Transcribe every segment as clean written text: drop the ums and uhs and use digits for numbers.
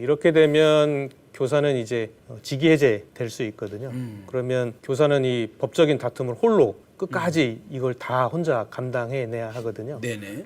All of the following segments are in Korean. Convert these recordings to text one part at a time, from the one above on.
이렇게 되면 교사는 이제 직위 해제될 수 있거든요. 그러면 교사는 이 법적인 다툼을 홀로 끝까지 이걸 다 혼자 감당해내야 하거든요. 네네.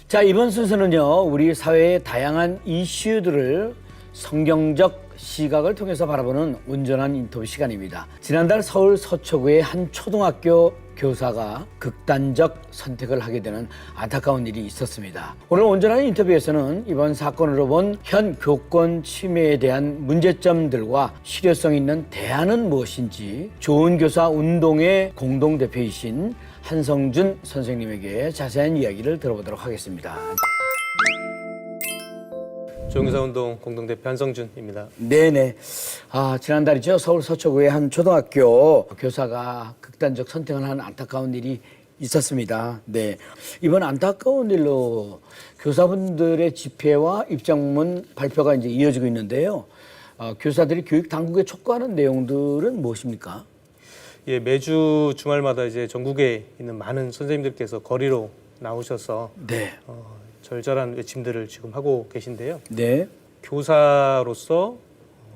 자, 이번 순서는요, 우리 사회의 다양한 이슈들을 성경적 시각을 통해서 바라보는 온전한 인터뷰 시간입니다. 지난달 서울 서초구의 한 초등학교 교사가 극단적 선택을 하게 되는 안타까운 일이 있었습니다. 오늘 온전한 인터뷰에서는 이번 사건으로 본 현 교권 침해에 대한 문제점들과 실효성 있는 대안은 무엇인지 좋은 교사 운동의 공동대표이신 한성준 선생님에게 자세한 이야기를 들어보도록 하겠습니다. 좋은 교사 운동 공동대표 한성준입니다. 네네. 지난달이죠. 서울 서초구의 한 초등학교 교사가 극단적 선택을 한 안타까운 일이 있었습니다. 네. 이번 안타까운 일로 교사분들의 집회와 입장문 발표가 이제 이어지고 있는데요. 교사들이 교육 당국에 촉구하는 내용들은 무엇입니까? 예, 매주 주말마다 이제 전국에 있는 많은 선생님들께서 거리로 나오셔서 네. 절절한 외침들을 지금 하고 계신데요. 네. 교사로서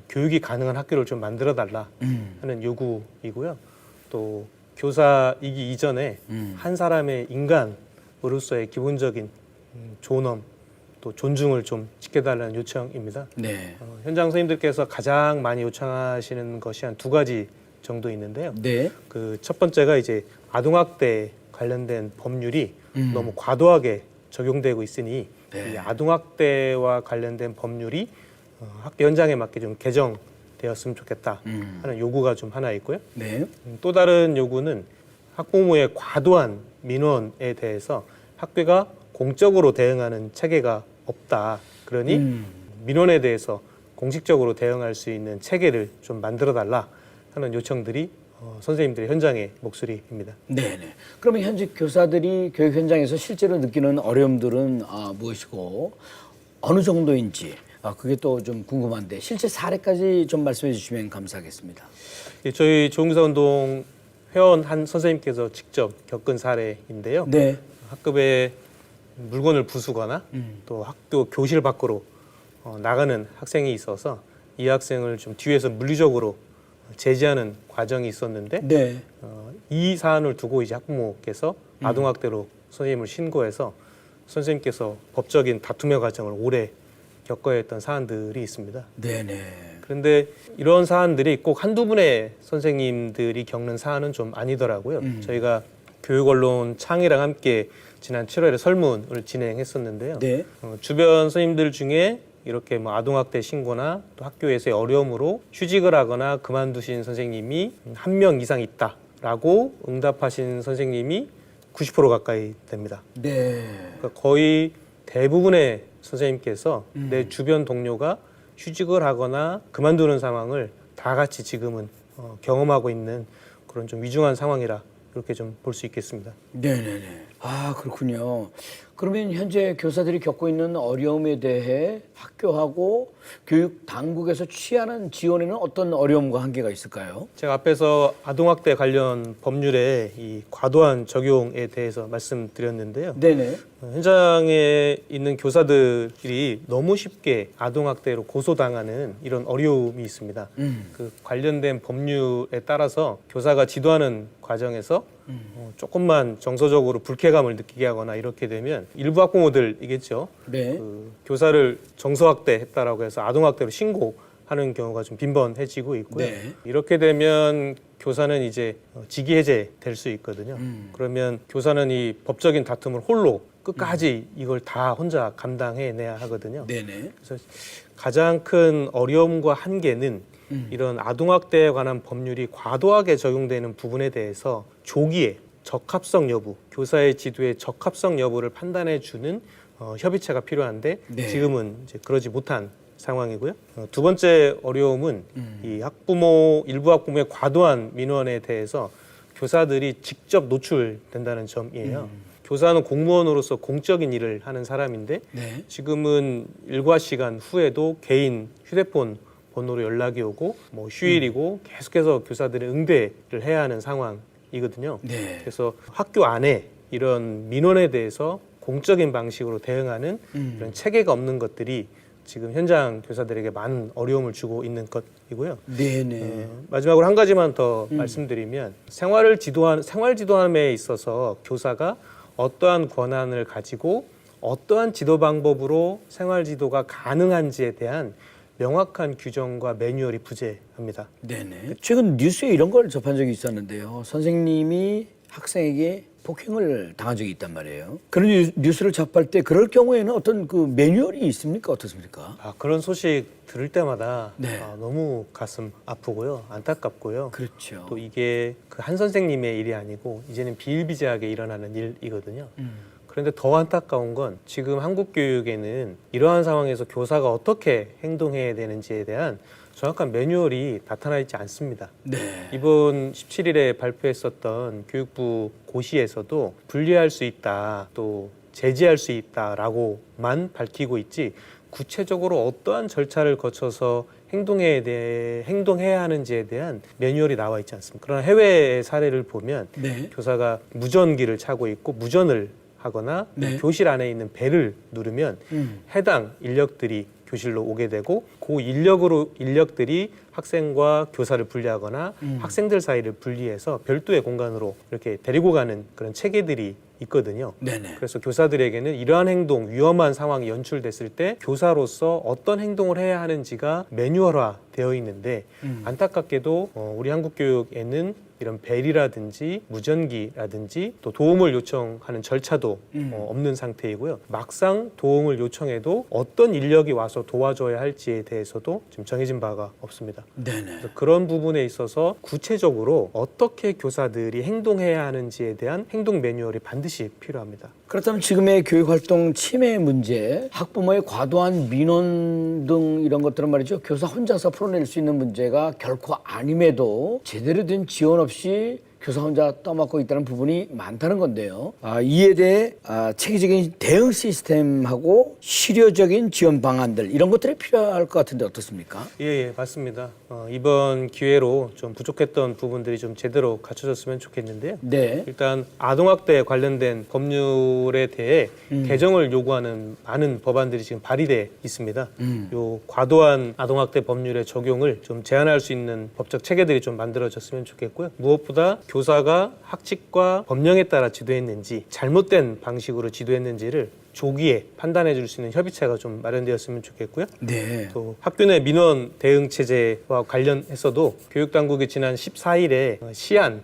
교육이 가능한 학교를 좀 만들어 달라 하는 요구이고요. 또 교사이기 이전에 한 사람의 인간으로서의 기본적인 존엄 또 존중을 좀 지켜달라는 요청입니다. 네. 현장 선생님들께서 가장 많이 요청하시는 것이 한 두 가지 정도 있는데요. 네. 그 첫 번째가 이제 아동학대 관련된 법률이 너무 과도하게 적용되고 있으니 네. 이 아동학대와 관련된 법률이 학교 현장에 맞게 좀 개정되었으면 좋겠다 하는 요구가 좀 하나 있고요. 네. 또 다른 요구는 학부모의 과도한 민원에 대해서 학교가 공적으로 대응하는 체계가 없다. 그러니 민원에 대해서 공식적으로 대응할 수 있는 체계를 좀 만들어 달라 하는 요청들이 선생님들의 현장의 목소리입니다. 네네. 그러면 현직 교사들이 교육 현장에서 실제로 느끼는 어려움들은 무엇이고 어느 정도인지 그게 또 좀 궁금한데 실제 사례까지 좀 말씀해 주시면 감사하겠습니다. 예, 저희 좋은교사운동 회원 한 선생님께서 직접 겪은 사례인데요. 네. 학급에 물건을 부수거나 또 학교 교실 밖으로 나가는 학생이 있어서 이 학생을 좀 뒤에서 물리적으로 제지하는 과정이 있었는데 네. 이 사안을 두고 이제 학부모께서 아동학대로 선생님을 신고해서 선생님께서 법적인 다툼의 과정을 오래 겪어야 했던 사안들이 있습니다. 네네. 그런데 이런 사안들이 꼭 한두 분의 선생님들이 겪는 사안은 좀 아니더라고요. 저희가 교육언론 창의랑 함께 지난 7월에 설문을 진행했었는데요. 네. 주변 선생님들 중에 이렇게 뭐 아동학대 신고나 또 학교에서의 어려움으로 휴직을 하거나 그만두신 선생님이 한 명 이상 있다라고 응답하신 선생님이 90% 가까이 됩니다. 네. 그러니까 거의 대부분의 선생님께서 내 주변 동료가 휴직을 하거나 그만두는 상황을 다 같이 지금은 경험하고 있는 그런 좀 위중한 상황이라 이렇게 좀 볼 수 있겠습니다. 네네네. 그렇군요. 그러면 현재 교사들이 겪고 있는 어려움에 대해 학교하고 교육 당국에서 취하는 지원에는 어떤 어려움과 한계가 있을까요? 제가 앞에서 아동학대 관련 법률의 이 과도한 적용에 대해서 말씀드렸는데요. 네네. 현장에 있는 교사들이 너무 쉽게 아동학대로 고소당하는 이런 어려움이 있습니다. 그 관련된 법률에 따라서 교사가 지도하는 과정에서 조금만 정서적으로 불쾌감을 느끼게 하거나 이렇게 되면 일부 학부모들이겠죠. 네. 그 교사를 정서학대했다라고 해서 아동학대로 신고하는 경우가 좀 빈번해지고 있고요. 네. 이렇게 되면 교사는 이제 직위 해제될 수 있거든요. 그러면 교사는 이 법적인 다툼을 홀로 끝까지 이걸 다 혼자 감당해내야 하거든요. 네네. 그래서 가장 큰 어려움과 한계는 이런 아동학대에 관한 법률이 과도하게 적용되는 부분에 대해서 조기에 적합성 여부, 교사의 지도의 적합성 여부를 판단해 주는 협의체가 필요한데 네. 지금은 이제 그러지 못한 상황이고요. 두 번째 어려움은 이 일부 학부모의 과도한 민원에 대해서 교사들이 직접 노출된다는 점이에요. 교사는 공무원으로서 공적인 일을 하는 사람인데 네. 지금은 일과 시간 후에도 개인 휴대폰 번호로 연락이 오고 뭐 휴일이고 계속해서 교사들이 응대를 해야 하는 상황이거든요. 네. 그래서 학교 안에 이런 민원에 대해서 공적인 방식으로 대응하는 이런 체계가 없는 것들이 지금 현장 교사들에게 많은 어려움을 주고 있는 것이고요. 네네. 마지막으로 한 가지만 더 말씀드리면 생활 지도함에 있어서 교사가 어떠한 권한을 가지고 어떠한 지도 방법으로 생활 지도가 가능한지에 대한 명확한 규정과 매뉴얼이 부재합니다. 네네. 최근 뉴스에 이런 걸 접한 적이 있었는데요. 선생님이 학생에게 폭행을 당한 적이 있단 말이에요. 그런 뉴스를 접할 때 그럴 경우에는 어떤 그 매뉴얼이 있습니까? 어떻습니까? 그런 소식 들을 때마다 네. 너무 가슴 아프고요. 안타깝고요. 그렇죠. 또 이게 그 한 선생님의 일이 아니고 이제는 비일비재하게 일어나는 일이거든요. 그런데 더 안타까운 건 지금 한국 교육에는 이러한 상황에서 교사가 어떻게 행동해야 되는지에 대한 정확한 매뉴얼이 나타나 있지 않습니다. 네. 이번 17일에 발표했었던 교육부 고시에서도 분리할 수 있다, 또 제지할 수 있다라고만 밝히고 있지 구체적으로 어떠한 절차를 거쳐서 행동해야 하는지에 대한 매뉴얼이 나와 있지 않습니다. 그러나 해외의 사례를 보면 네. 교사가 무전기를 차고 있고 무전을 하거나 네. 교실 안에 있는 벨을 누르면 해당 인력들이 교실로 오게 되고 그 인력들이 학생과 교사를 분리하거나 학생들 사이를 분리해서 별도의 공간으로 이렇게 데리고 가는 그런 체계들이 있거든요. 네네. 그래서 교사들에게는 이러한 행동, 위험한 상황이 연출됐을 때 교사로서 어떤 행동을 해야 하는지가 매뉴얼화 되어 있는데 안타깝게도 우리 한국 교육에는 이런 벨이라든지 무전기라든지 또 도움을 요청하는 절차도 없는 상태이고요. 막상 도움을 요청해도 어떤 인력이 와서 도와줘야 할지에 대해서도 지금 정해진 바가 없습니다. 네네. 그래서 그런 부분에 있어서 구체적으로 어떻게 교사들이 행동해야 하는지에 대한 행동 매뉴얼이 반드시 필요합니다. 그렇다면 지금의 교육활동 침해 문제, 학부모의 과도한 민원 등 이런 것들은 말이죠. 교사 혼자서 풀어낼 수 있는 문제가 결코 아님에도 제대로 된 지원 없이 교사 혼자 떠맡고 있다는 부분이 많다는 건데요. 이에 대해 체계적인 대응 시스템하고 실효적인 지원 방안들 이런 것들이 필요할 것 같은데 어떻습니까? 예, 맞습니다. 이번 기회로 좀 부족했던 부분들이 좀 제대로 갖춰졌으면 좋겠는데요. 네. 일단 아동학대에 관련된 법률에 대해 개정을 요구하는 많은 법안들이 지금 발의돼 있습니다. 요 과도한 아동학대 법률의 적용을 좀 제한할 수 있는 법적 체계들이 좀 만들어졌으면 좋겠고요. 무엇보다 교사가 학칙과 법령에 따라 지도했는지 잘못된 방식으로 지도했는지를 조기에 판단해 줄 수 있는 협의체가 좀 마련되었으면 좋겠고요. 네. 또 학교 내 민원 대응 체제와 관련해서도 교육당국이 지난 14일에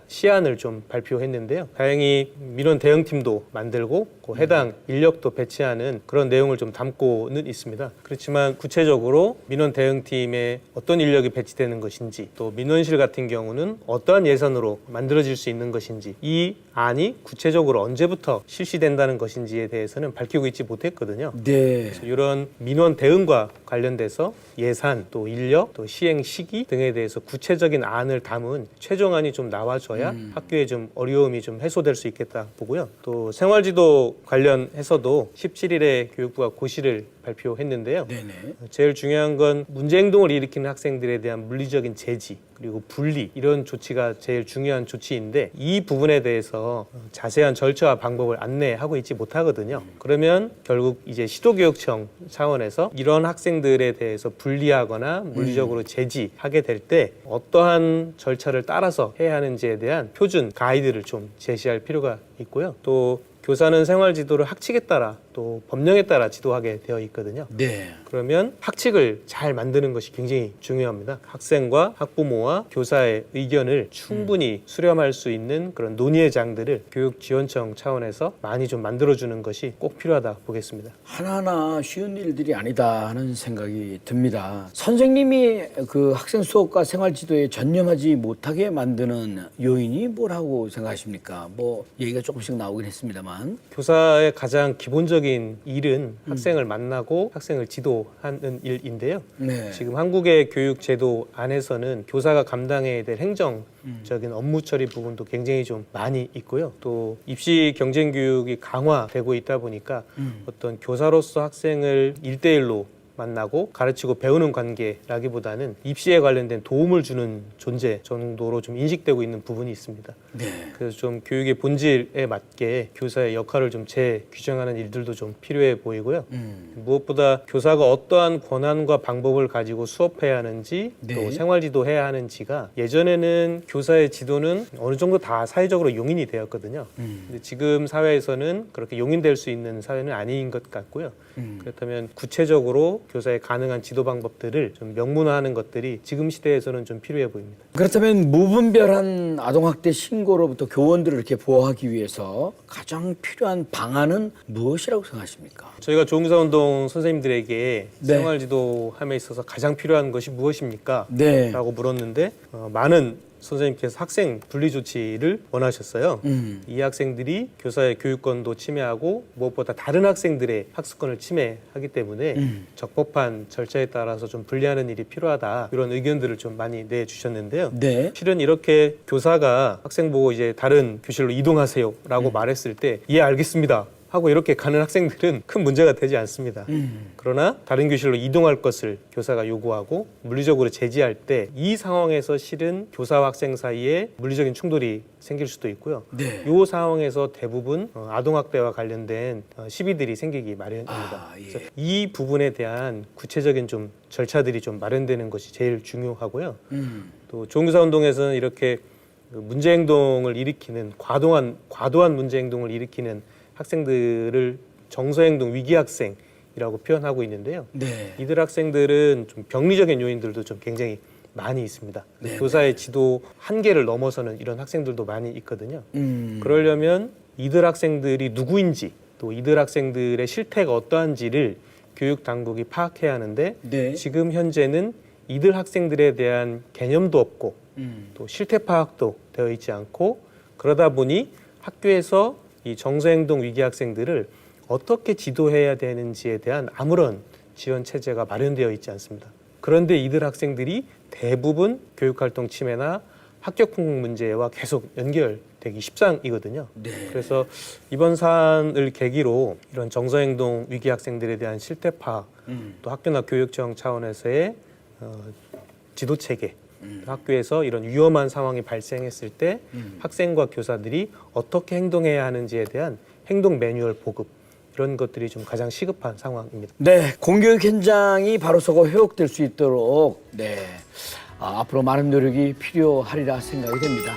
시안을 좀 발표했는데요. 다행히 민원 대응팀도 만들고 그 해당 인력도 배치하는 그런 내용을 좀 담고는 있습니다. 그렇지만 구체적으로 민원 대응팀에 어떤 인력이 배치되는 것인지 또 민원실 같은 경우는 어떠한 예산으로 만들어질 수 있는 것인지 이 안이 구체적으로 언제부터 실시된다는 것인지에 대해서는 밝히고 있지 못했거든요. 네. 그래서 이런 민원 대응과 관련돼서 예산, 또 인력, 또 시행 시기 등에 대해서 구체적인 안을 담은 최종안이 좀 나와줘야 학교에 좀 어려움이 좀 해소될 수 있겠다 보고요. 또 생활지도 관련해서도 17일에 교육부가 고시를 발표했는데요. 네네. 제일 중요한 건 문제 행동을 일으키는 학생들에 대한 물리적인 제지 그리고 분리 이런 조치가 제일 중요한 조치인데 이 부분에 대해서 자세한 절차와 방법을 안내하고 있지 못하거든요. 그러면 결국 이제 시도교육청 차원에서 이런 학생들에 대해서 분리하거나 물리적으로 제지하게 될 때 어떠한 절차를 따라서 해야 하는지에 대한 표준 가이드를 좀 제시할 필요가 있고요. 또 교사는 생활 지도를 학칙에 따라 또 법령에 따라 지도하게 되어 있거든요. 네. 그러면 학칙을 잘 만드는 것이 굉장히 중요합니다. 학생과 학부모와 교사의 의견을 충분히 수렴할 수 있는 그런 논의의 장들을 교육지원청 차원에서 많이 좀 만들어주는 것이 꼭 필요하다 보겠습니다. 하나하나 쉬운 일들이 아니다 하는 생각이 듭니다. 선생님이 그 학생 수업과 생활 지도에 전념하지 못하게 만드는 요인이 뭐라고 생각하십니까? 뭐 얘기가 조금씩 나오긴 했습니다만. 교사의 가장 기본적인 일은 학생을 만나고 학생을 지도하는 일인데요. 네. 지금 한국의 교육 제도 안에서는 교사가 감당해야 될 행정적인 업무 처리 부분도 굉장히 좀 많이 있고요. 또 입시 경쟁 교육이 강화되고 있다 보니까 어떤 교사로서 학생을 1대1로 만나고 가르치고 배우는 관계라기보다는 입시에 관련된 도움을 주는 존재 정도로 좀 인식되고 있는 부분이 있습니다. 네. 그래서 좀 교육의 본질에 맞게 교사의 역할을 좀 재규정하는 일들도 좀 필요해 보이고요. 무엇보다 교사가 어떠한 권한과 방법을 가지고 수업해야 하는지 네. 또 생활지도해야 하는지가 예전에는 교사의 지도는 어느 정도 다 사회적으로 용인이 되었거든요. 근데 지금 사회에서는 그렇게 용인될 수 있는 사회는 아닌 것 같고요. 그렇다면 구체적으로 교사의 가능한 지도 방법들을 좀 명문화하는 것들이 지금 시대에서는 좀 필요해 보입니다. 그렇다면 무분별한 아동학대 신고로부터 교원들을 이렇게 보호하기 위해서 가장 필요한 방안은 무엇이라고 생각하십니까? 저희가 조응사운동 선생님들에게 네. 생활지도함에 있어서 가장 필요한 것이 무엇입니까? 네. 라고 물었는데 많은 선생님께서 학생 분리 조치를 원하셨어요. 이 학생들이 교사의 교육권도 침해하고 무엇보다 다른 학생들의 학습권을 침해하기 때문에 적법한 절차에 따라서 좀 분리하는 일이 필요하다. 이런 의견들을 좀 많이 내주셨는데요. 네. 실은 이렇게 교사가 학생 보고 이제 다른 교실로 이동하세요라고 말했을 때 예 알겠습니다. 하고 이렇게 가는 학생들은 큰 문제가 되지 않습니다. 그러나 다른 교실로 이동할 것을 교사가 요구하고 물리적으로 제지할 때 이 상황에서 실은 교사와 학생 사이에 물리적인 충돌이 생길 수도 있고요. 네. 이 상황에서 대부분 아동학대와 관련된 시비들이 생기기 마련입니다. 아, 예. 그래서 이 부분에 대한 구체적인 좀 절차들이 좀 마련되는 것이 제일 중요하고요. 또 조응사운동에서는 이렇게 문제 행동을 일으키는 과도한 문제 행동을 일으키는 학생들을 정서행동 위기 학생이라고 표현하고 있는데요. 네. 이들 학생들은 좀 병리적인 요인들도 좀 굉장히 많이 있습니다. 네, 교사의 지도 한계를 넘어서는 이런 학생들도 많이 있거든요. 음. 그러려면 이들 학생들이 누구인지 또 이들 학생들의 실태가 어떠한지를 교육 당국이 파악해야 하는데 네. 지금 현재는 이들 학생들에 대한 개념도 없고 또 실태 파악도 되어 있지 않고 그러다 보니 학교에서 이 정서행동 위기 학생들을 어떻게 지도해야 되는지에 대한 아무런 지원 체제가 마련되어 있지 않습니다. 그런데 이들 학생들이 대부분 교육활동 침해나 합격 통공 문제와 계속 연결되기 십상이거든요. 네. 그래서 이번 사안을 계기로 이런 정서행동 위기 학생들에 대한 실태 파악, 또 학교나 교육청 차원에서의 지도 체계, 학교에서 이런 위험한 상황이 발생했을 때 학생과 교사들이 어떻게 행동해야 하는지에 대한 행동 매뉴얼 보급 이런 것들이 좀 가장 시급한 상황입니다. 네, 공교육 현장이 바로서고 회복될 수 있도록 앞으로 많은 노력이 필요하리라 생각이 됩니다.